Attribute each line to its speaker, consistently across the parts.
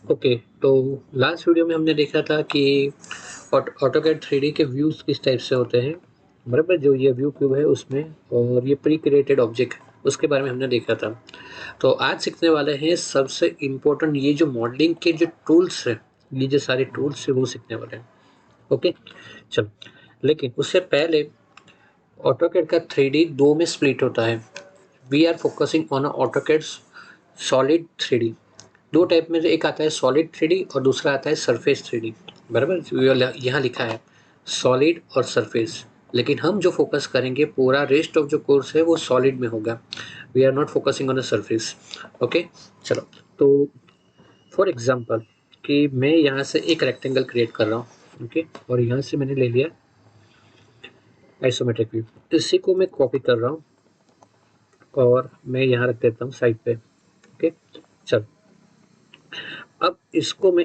Speaker 1: Okay, तो last video में हमने देखा था कि ऑटोकैड 3D के व्यूज़ किस टाइप से होते हैं, बराबर? जो ये व्यू क्यूब है उसमें, और ये प्री क्रिएटेड ऑब्जेक्ट, उसके बारे में हमने देखा था। तो आज सीखने वाले हैं सबसे इम्पोर्टेंट, ये जो मॉडलिंग के जो टूल्स हैं, ये जो सारे टूल्स हैं वो सीखने वाले हैं। ओके, चलो। लेकिन उससे पहले, ऑटोकैड का 3D दो में स्प्लिट होता है। We are focusing on AutoCAD solid 3D। दो टाइप में से एक आता है सॉलिड 3D और दूसरा आता है सरफेस 3D, बराबर? यहाँ लिखा है सॉलिड और सरफेस, लेकिन हम जो फोकस करेंगे पूरा रेस्ट ऑफ जो कोर्स है वो सॉलिड में होगा। We are not focusing on the surface. Okay, चलो। तो फॉर एग्जांपल कि मैं यहाँ से एक रेक्टेंगल क्रिएट कर रहा हूँ, ओके, और यहाँ से मैंने ले लिया आइसोमेट्रिक व्यू। इसी को मैं कॉपी कर रहा हूँ और मैं यहाँ रख देता हूँ साइड पे। ओके, चलो। अब इसको मैं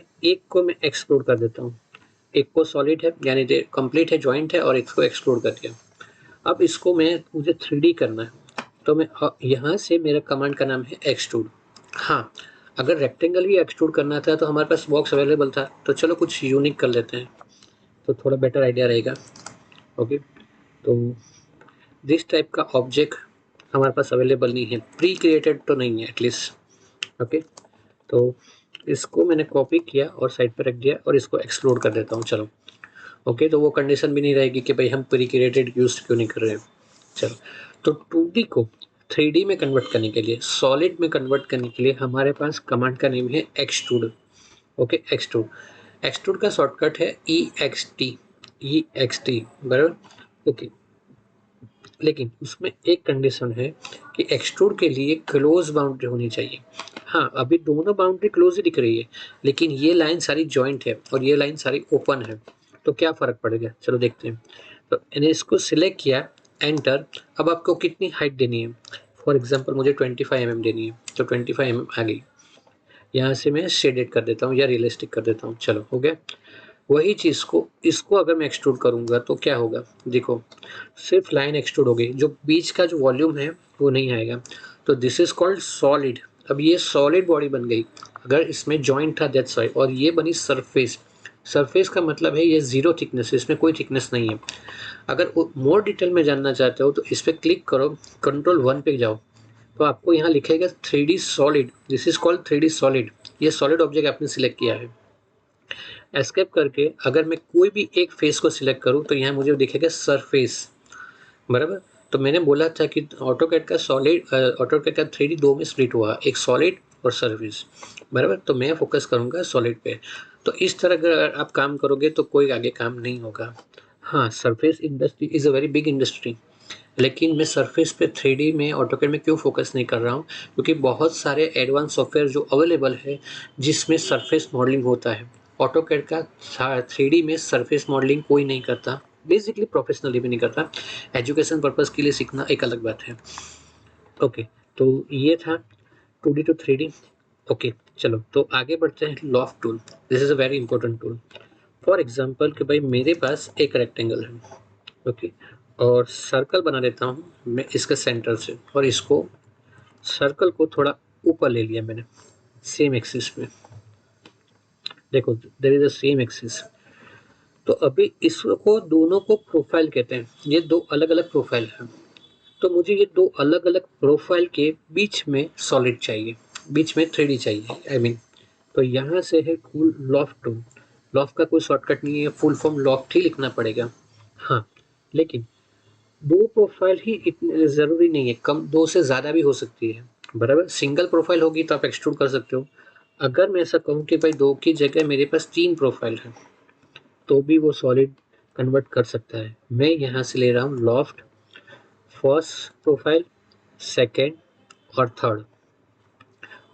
Speaker 1: एक्सप्लोर कर देता हूँ। एक को सॉलिड है यानी कंप्लीट है, जॉइंट है, और एक को एक्सप्लोर कर दिया। अब इसको मुझे 3D करना है, तो मैं यहाँ से मेरा कमांड का नाम है एक्सट्रूड। हाँ, अगर रेक्टेंगल भी एक्सट्रूड करना था तो हमारे पास बॉक्स अवेलेबल था, तो चलो कुछ यूनिक कर लेते हैं, तो थोड़ा बेटर आइडिया रहेगा। ओके, तो दिस टाइप का ऑब्जेक्ट हमारे पास अवेलेबल नहीं है, प्री क्रिएटेड तो नहीं है एटलीस्ट। ओके, तो इसको मैंने कॉपी किया और साइड पे रख दिया और इसको एक्सप्लोर कर देता हूँ। चलो, ओके, तो वो कंडीशन भी नहीं रहेगी कि भाई हम प्री क्रिएटेड यूज क्यों नहीं कर रहे हैं। चलो, तो 2D को 3D में कन्वर्ट करने के लिए, सॉलिड में कन्वर्ट करने के लिए हमारे पास कमांड का नेम है एक्सट्रूड। Okay, extrude. एक्सट्रूड का शॉर्टकट है EXT, बराबर? ओके, लेकिन उसमें एक कंडीशन है कि एक्सट्रूड के लिए क्लोज बाउंड्री होनी चाहिए। हाँ, अभी दोनों बाउंड्री क्लोज ही दिख रही है, लेकिन ये लाइन सारी जॉइंट है और ये लाइन सारी ओपन है, तो क्या फ़र्क पड़ेगा? चलो देखते हैं। तो मैंने इसको सिलेक्ट किया, एंटर। अब आपको कितनी हाइट देनी है? फॉर एग्जांपल मुझे 25 mm देनी है, तो 25 mm आ गई। यहाँ से मैं शेडेड कर देता हूँ या रियलिस्टिक कर देता हूँ। चलो, हो गया। वही चीज़ को इसको अगर मैं एक्सट्रूड करूँगा तो क्या होगा? देखो, सिर्फ लाइन एक्सट्रूड होगी, जो बीच का जो वॉल्यूम है वो नहीं आएगा। तो दिस इज कॉल्ड सॉलिड। अब ये सॉलिड बॉडी बन गई। अगर इसमें जॉइंट था दैट्स वाई, और ये बनी सरफेस। सरफेस का मतलब है ये ज़ीरो थिकनेस है, इसमें कोई थिकनेस नहीं है। अगर मोर डिटेल में जानना चाहते हो तो इस पर क्लिक करो, कंट्रोल 1 पे जाओ, तो आपको यहाँ लिखेगा 3D solid. This is called 3D solid. ये सॉलिड ऑब्जेक्ट आपने सिलेक्ट किया है। एस्केप करके अगर मैं कोई भी एक फेस को सिलेक्ट करूँ तो यहाँ मुझे दिखेगा सरफेस, बराबर? तो मैंने बोला था कि ऑटोकैड का 3D दो में स्प्लिट हुआ, एक सॉलिड और सरफेस, बराबर? तो मैं फोकस करूँगा सॉलिड पे। तो इस तरह अगर आप काम करोगे तो कोई आगे काम नहीं होगा। हाँ, surface industry is a very big industry, लेकिन मैं सरफेस पे 3D में ऑटोकैड में क्यों फोकस नहीं कर रहा हूँ? क्योंकि बहुत सारे एडवांस सॉफ्टवेयर जो अवेलेबल है जिसमें सरफेस मॉडलिंग होता है। ऑटोकैड का 3D में सरफेस मॉडलिंग कोई नहीं करता, बेसिकली प्रोफेशनली भी नहीं करता। एजुकेशन पर्पज़ के लिए सीखना एक अलग बात है। ओके, तो ये था 2D टू 3D। ओके, चलो तो आगे बढ़ते हैं। Loft tool, this is a very important tool. For example कि भाई मेरे पास एक रेक्टेंगल है, ओके, और सर्कल बना लेता हूँ मैं इसके सेंटर से, और इसको सर्कल को थोड़ा ऊपर ले लिया मैंने, सेम एक्सिस पे। देखो, there is a same axis. तो अभी इसको दोनों को प्रोफाइल कहते हैं, ये दो अलग अलग प्रोफाइल है। तो मुझे ये दो अलग अलग प्रोफाइल के बीच में सॉलिड चाहिए, बीच में 3D चाहिए, आई मीन। तो यहाँ से है टूल लॉफ्ट टूल। लॉफ्ट का कोई शॉर्टकट नहीं है, फुल फॉर्म लॉफ्ट ही लिखना पड़ेगा। हाँ, लेकिन दो प्रोफाइल ही इतने ज़रूरी नहीं है, कम, दो से ज़्यादा भी हो सकती है, बराबर? सिंगल प्रोफाइल होगी तो आप एक्सट्रूड कर सकते हो। अगर मैं ऐसा कहूँ कि भाई दो की जगह मेरे पास 3 प्रोफाइल है, तो भी वो सॉलिड कन्वर्ट कर सकता है। मैं यहाँ से ले रहा हूँ लॉफ्ट फर्स्ट प्रोफाइल, सेकेंड और थर्ड।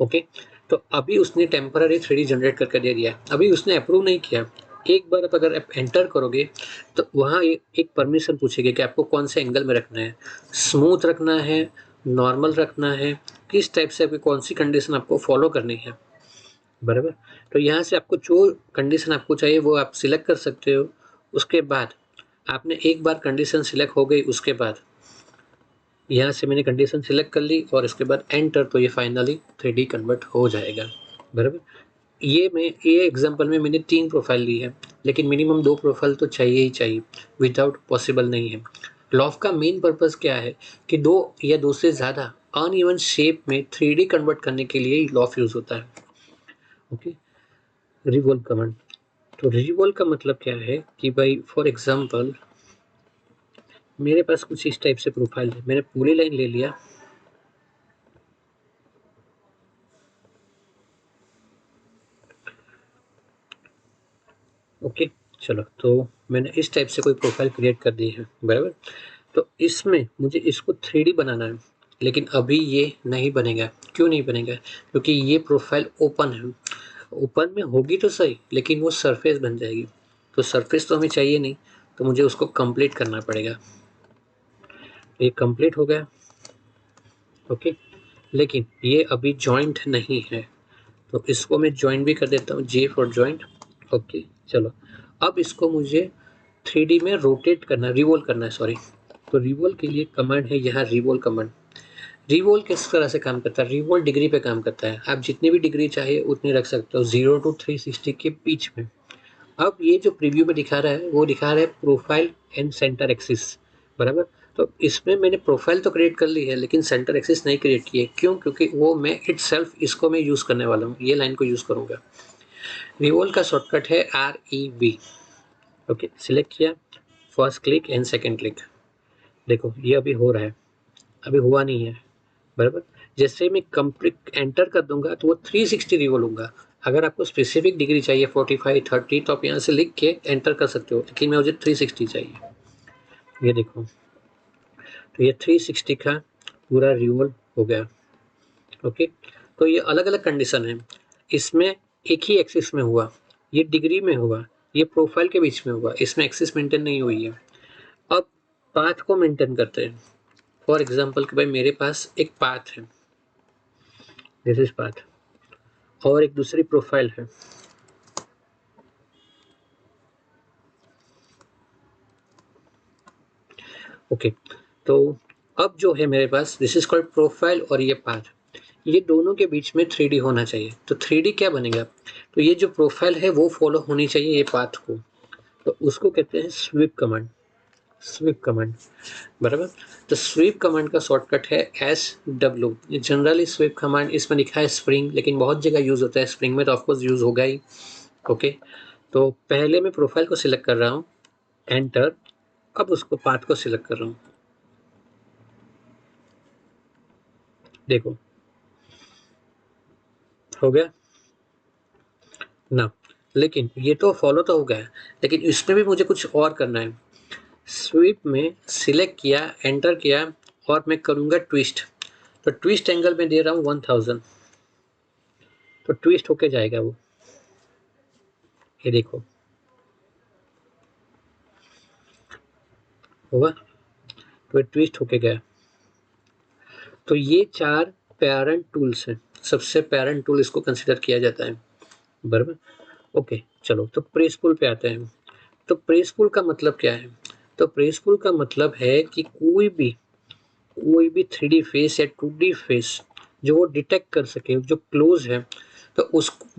Speaker 1: ओके, तो अभी उसने टेम्पररी 3D जनरेट करके दे दिया, अभी उसने अप्रूव नहीं किया। एक बार अगर आप एंटर करोगे तो वहाँ एक परमिशन पूछेगी कि आपको कौन से एंगल में रखना है, स्मूथ रखना है, नॉर्मल रखना है, किस टाइप से, आपकी कौन सी कंडीशन आपको फॉलो करनी है, बराबर? तो यहाँ से आपको जो कंडीशन आपको चाहिए वो आप सिलेक्ट कर सकते हो। उसके बाद आपने एक बार कंडीशन सिलेक्ट हो गई, उसके बाद यहाँ से मैंने कंडीशन सिलेक्ट कर ली और इसके बाद एंटर, तो ये फाइनली 3D कन्वर्ट हो जाएगा, बराबर? ये एग्जांपल में मैंने 3 प्रोफाइल ली है, लेकिन मिनिमम 2 प्रोफाइल तो चाहिए ही चाहिए, विदाउट पॉसिबल नहीं है। लॉफ्ट का मेन पर्पस क्या है कि 2 या 2 से ज़्यादा अनइवन शेप में 3D कन्वर्ट करने के लिए लॉफ्ट यूज़ होता है। Okay, revolve command. तो रिवॉल्व का मतलब क्या है कि भाई फॉर एग्जांपल मेरे पास कुछ इस टाइप से प्रोफाइल है, मैंने पूरी लाइन ले लिया, ओके चलो, तो मैंने इस टाइप से कोई प्रोफाइल क्रिएट कर दी है, बराबर। तो इसमें मुझे इसको 3D बनाना है, लेकिन अभी ये नहीं बनेगा। क्यों नहीं बनेगा? क्योंकि ये प्रोफाइल ओपन है। ओपन में होगी तो सही, लेकिन वो सरफेस बन जाएगी, तो सरफेस तो हमें चाहिए नहीं, तो मुझे उसको कंप्लीट करना पड़ेगा। ये कंप्लीट हो गया, ओके। लेकिन ये अभी जॉइंट नहीं है, तो इसको मैं जॉइंट भी कर देता हूँ, जे फॉर जॉइंट, ओके चलो। अब इसको मुझे 3D में रोटेट करना, रिवॉल्व करना है, सॉरी। तो रिवॉल्व के लिए कमांड है यहाँ रिवॉल्व कमांड। रिवॉल्व किस तरह से काम करता है? रिवॉल्व डिग्री पे काम करता है, आप जितनी भी डिग्री चाहे उतनी रख सकते हो, 0 to 360 के बीच में। अब ये जो प्रीव्यू में दिखा रहा है वो दिखा रहा है प्रोफाइल एंड सेंटर एक्सिस, बराबर। तो इसमें मैंने प्रोफाइल तो क्रिएट कर ली है, लेकिन सेंटर एक्सिस नहीं क्रिएट की है। क्यों? क्योंकि वो मैं इटसेल्फ इसको मैं यूज़ करने वाला हूँ, ये लाइन को यूज़ करूँगा। रिवॉल्व का शॉर्टकट है REV, ओके। सिलेक्ट किया, first click and second click. देखो ये अभी हो रहा है, अभी हुआ नहीं है, बराबर। जैसे मैं कंप्लीट एंटर कर दूंगा तो वो 360 रिवॉल्व होगा। अगर आपको स्पेसिफिक डिग्री चाहिए 45 30, तो आप यहाँ से लिख के एंटर कर सकते हो, लेकिन मैं मुझे 360 चाहिए। ये देखो, तो ये 360 का पूरा रिवॉल्व हो गया, ओके। तो ये अलग अलग कंडीशन है, इसमें एक ही एक्सिस में हुआ, ये डिग्री में हुआ, ये प्रोफाइल के बीच में हुआ, इसमें एक्सिस मेंटेन नहीं हुई है। अब पाथ को मेंटेन करते हैं। फॉर एग्जांपल कि भाई मेरे पास एक पाथ है, दिस इज पाथ, और एक दूसरी प्रोफाइल है, ओके। तो अब जो है मेरे पास, दिस इज कॉल्ड प्रोफाइल और ये पाथ, ये दोनों के बीच में 3D होना चाहिए। तो 3D क्या बनेगा? तो ये जो प्रोफाइल है वो फॉलो होनी चाहिए ये पाथ को, तो उसको कहते हैं स्वीप कमांड। स्वीप कमांड, बराबर। तो स्वीप कमांड का शॉर्टकट है SW। जनरली स्वीप कमांड इसमें लिखा है स्प्रिंग, लेकिन बहुत जगह यूज होता है, स्प्रिंग में तो ऑफकोर्स यूज होगा ही, ओके। तो पहले मैं प्रोफाइल को सिलेक्ट कर रहा हूँ, एंटर। अब उसको पाथ को सिलेक्ट कर रहा हूँ, देखो हो गया ना। लेकिन ये तो फॉलो तो हो गया, लेकिन इसमें भी मुझे कुछ और करना है। स्वीप में सिलेक्ट किया, एंटर किया, और मैं करूँगा ट्विस्ट। तो ट्विस्ट एंगल में दे रहा हूँ 1000, तो ट्विस्ट होके जाएगा वो, ये देखो होगा, तो ये ट्विस्ट होके गया। तो ये 4 पेरेंट टूल्स हैं, सबसे पेरेंट टूल इसको कंसिडर किया जाता है, बराबर। ओके चलो, तो प्रेस पुल पे आते हैं। तो प्रेस पुल का मतलब क्या है? तो प्रेस पुल का मतलब है कि कोई भी 3D फेस या 2D फेस जो वो डिटेक्ट कर सके, जो क्लोज है, तो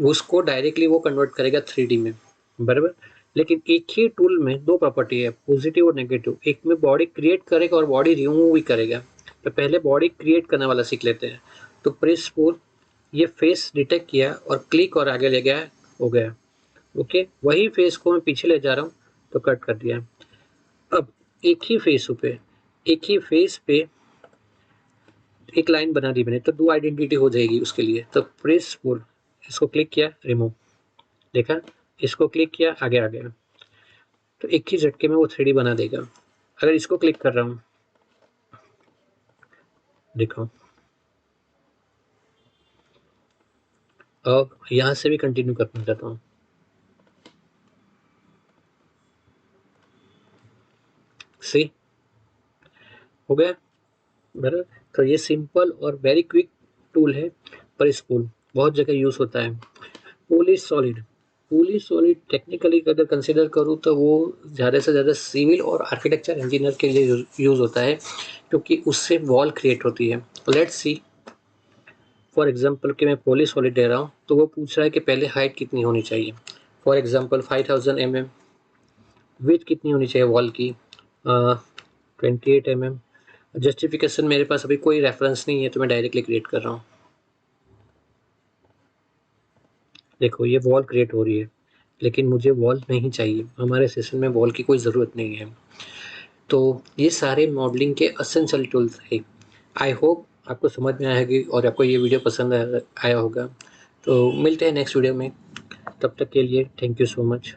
Speaker 1: उसको डायरेक्टली वो कन्वर्ट करेगा 3D में, बराबर। लेकिन एक ही टूल में 2 प्रॉपर्टी है, पॉजिटिव और नेगेटिव। एक में बॉडी क्रिएट करेगा और बॉडी रिमूव भी करेगा। तो पहले बॉडी क्रिएट करने वाला सीख लेते हैं। तो प्रेस पुल, ये फेस डिटेक्ट किया और क्लिक और आगे ले गया, हो गया, ओके। वही फेस को मैं पीछे ले जा रहा हूँ, तो कट कर दिया। अब एक ही फेस पे एक लाइन बना दी मैंने, तो 2 आइडेंटिटी हो जाएगी उसके लिए। तो प्रेस पुल, इसको क्लिक किया, रिमूव, देखा, इसको क्लिक किया, आगे आ गया। तो एक ही झटके में वो 3D बना देगा। अगर इसको क्लिक कर रहा हूँ, देखो, अब यहाँ से भी कंटिन्यू करना चाहता हूँ, सी हो गया, बराबर। तो ये सिंपल और वेरी क्विक टूल है, पर इस पुल बहुत जगह यूज होता है। Police solid, police solid technically अगर कंसिडर करूँ तो वो ज़्यादा से ज़्यादा सिविल और आर्किटेक्चर इंजीनियर के लिए यूज़ होता है, क्योंकि उससे वॉल क्रिएट होती है। लेट्स सी, फॉर एग्जांपल कि मैं पॉली सॉलिड ले रहा हूँ, तो वो पूछ रहा है कि पहले हाइट कितनी होनी चाहिए। फॉर एग्जांपल 5000 mm, विड्थ कितनी होनी चाहिए वॉल की, 28 mm। जस्टिफिकेशन मेरे पास अभी कोई रेफरेंस नहीं है, तो मैं डायरेक्टली क्रिएट कर रहा हूँ। देखो ये वॉल क्रिएट हो रही है, लेकिन मुझे वॉल नहीं चाहिए, हमारे सेशन में वॉल की कोई ज़रूरत नहीं है। तो ये सारे मॉडलिंग के एसेंशियल टूल्स हैं। आई होप आपको समझ में आएगी और आपको ये वीडियो पसंद आया होगा। तो मिलते हैं नेक्स्ट वीडियो में, तब तक के लिए थैंक यू सो मच।